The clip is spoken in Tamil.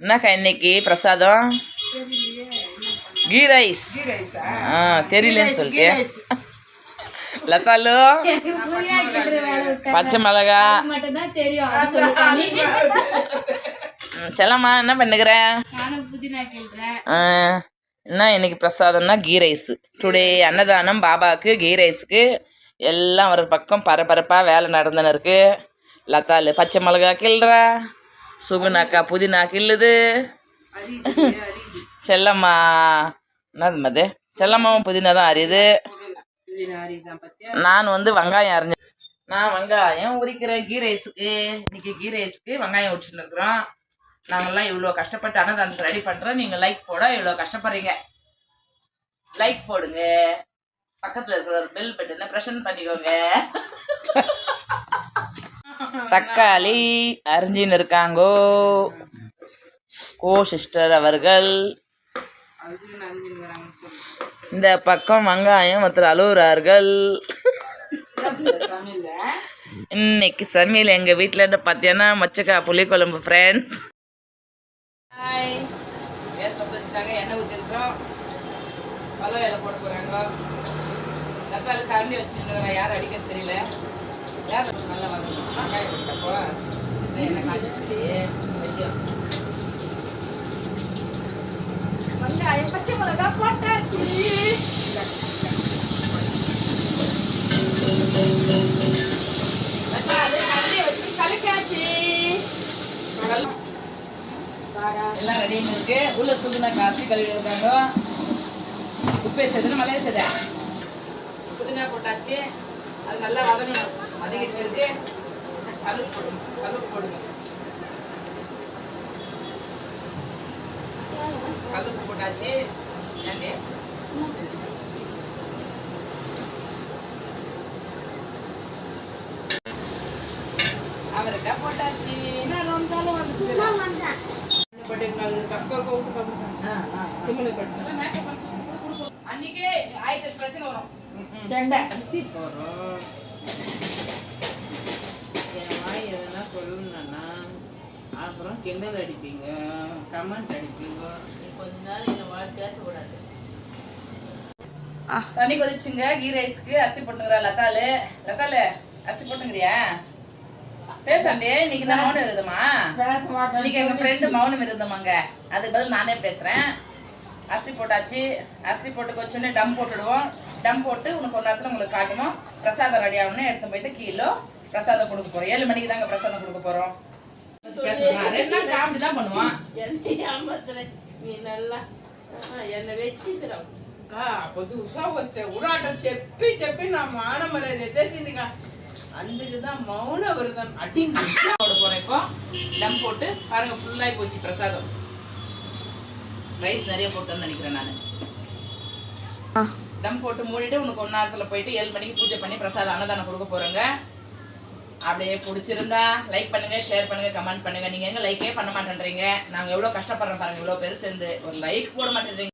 என்னக்கா இன்னைக்கு பிரசாதம் கீ ரைஸ். தெரியலன்னு சொல்லிட்டு லதாலு பச்சை மிளகா செல்லம்மா என்ன பண்ணுகிற? என்ன இன்னைக்கு பிரசாதம்னா கீ ரைஸ். டுடே அன்னதானம் பாபாவுக்கு கீ ரைஸுக்கு எல்லாம் ஒரு பக்கம் பரபரப்பாக வேலை நடந்துன்னு இருக்கு. லதாலு பச்சை மிளகா கிள்றா, சுகுனாக்கா புதினா கிள்ளுது, செல்லம்மா என்னது மது செல்லம்மாவும் புதினா தான் அறியுது. நான் வந்து வெங்காயம் அரைஞ்சேன். நான் வெங்காயம் உரிக்கிறேன் கீ ரைஸுக்கு. இன்னைக்கு கீ ரைஸுக்கு வெங்காயம் உரிச்சுன்னு இருக்கிறோம். நாங்கள்லாம் இவ்வளோ கஷ்டப்பட்டு அன்னதானத்தை ரெடி பண்ணுறோம். நீங்கள் லைக் போட இவ்வளோ கஷ்டப்படுறீங்க. லைக் போடுங்க, பக்கத்தில் இருக்கிற ஒரு பெல் பட்டனை ப்ரெஷன் பண்ணிக்கோங்க. தக்காளி அரிஞ்சின்னு இருக்காங்கோ கோ சிஸ்டர் அவர்கள். இந்த பக்கம் வெங்காயம் ஒருத்தர் அழுகுறார்கள். இன்னைக்கு சமையல் எங்கள் வீட்டில் பார்த்தீங்கன்னா மச்சக்காய் புளிக்குழம்பு ஃப்ரெண்ட்ஸ். ஹாய், கேஸ் வச்சுட்டாங்க, எண்ணெய் ஊற்றிருக்கிறோம், பழம் இலை போட்டு போகிறாங்க. தக்காளி கரண்டி வச்சுட்டு யார் அடிக்கிறது தெரியல. யார் நல்லா வந்து வெங்காயம் போட்டப்போ எண்ணெய் காய்ச்சி வைக்கும். வெங்காயம் பச்சை மிளகா போட்டாச்சு. கரண்டி வச்சு கலக்காச்சு. எல்லாம் ரெடியாக இருக்கு. உள்ள சுடுனா காஃபி கழுவி இருக்காங்க. உப்பே சேர்த்துனா மலையை சேர்த்த புதினா போட்டாச்சு. அது நல்லா வதங்கணும். வதங்கிட்டு இருக்கு. கழுப்பு போடுங்க, கழுப்பு போடுங்க, கழுப்பு போட்டாச்சு. ஏன்டி அவரைக்காய் போட்டாச்சு. அன்னைக்கே ஆயிரத்தி பிரச்சனை வரும். அரிசி போடுறோம். என் வாய் எதனா சொல்லணும்னா அப்புறம் கிண்டல் அடிப்பீங்க, கமெண்ட் அடிப்பீங்க. நீ கொஞ்ச நாள் என்ன வாய் பேசக்கூடாது. தண்ணி கொதிச்சுங்க. கீ ரைஸ்க்கு அரிசி போட்டுங்கிறா லதாலு. லதாலு அரிசி போட்டுங்கிறியா? பேசாண்டே. இன்னைக்கு நான் மௌனம் இருந்தமா? இன்னைக்கு எங்க ஃப்ரெண்டு மௌனம் இருந்தமாங்க. அதுக்கு பதில் நானே பேசுறேன். அரிசி போட்டாச்சு. அரிசி போட்டு கொஞ்சோன்னே டம் போட்டுடுவோம். டம் போட்டு உனக்கு ஒரு நேரத்தில் உங்களுக்கு காட்டுவோம். பிரசாதம் ரெடி ஆகணும்னு எடுத்து போயிட்டு கீழே பிரசாதம் கொடுக்க போறோம். 7 மணிக்கு தாங்க பிரசாதம் கொடுக்க போறோம். 2 நாள் காமெடி தான் பண்ணுவான். நீ நல்லா என்ன வச்சுக்கிறோம். పొద్దు ఉషా వస్తే ఊరాటం చెప్పి చెప్పి నా మానమరేది ఎత్తేసిందిగా. అందుకుதான் மௌன விரதம் அடிங்க போட போறேன். இப்போ டம் போட்டு பாருங்க, ஃபுல்லாகி போச்சு பிரசாதம். ரைஸ் நிறைய போட்டேன்னு நினைக்கிறேன் நான். டம் போட்டு மூடிட்டு உனக்கு 1 நேரத்தில் போயிட்டு 7 மணிக்கு பூஜை பண்ணி பிரசாதம் அன்னதானம் கொடுக்க போறேங்க. அப்படியே பிடிச்சிருந்தா லைக் பண்ணுங்க, ஷேர் பண்ணுங்க, கமெண்ட் பண்ணுங்க. நீங்க எங்க லைக்கே பண்ண மாட்டேன்றீங்க. நாங்க எவ்வளவு கஷ்டப்படுறோம் பாருங்க. இவ்வளவு பேர் சேர்ந்து ஒரு லைக் போட மாட்டேன்றீங்க.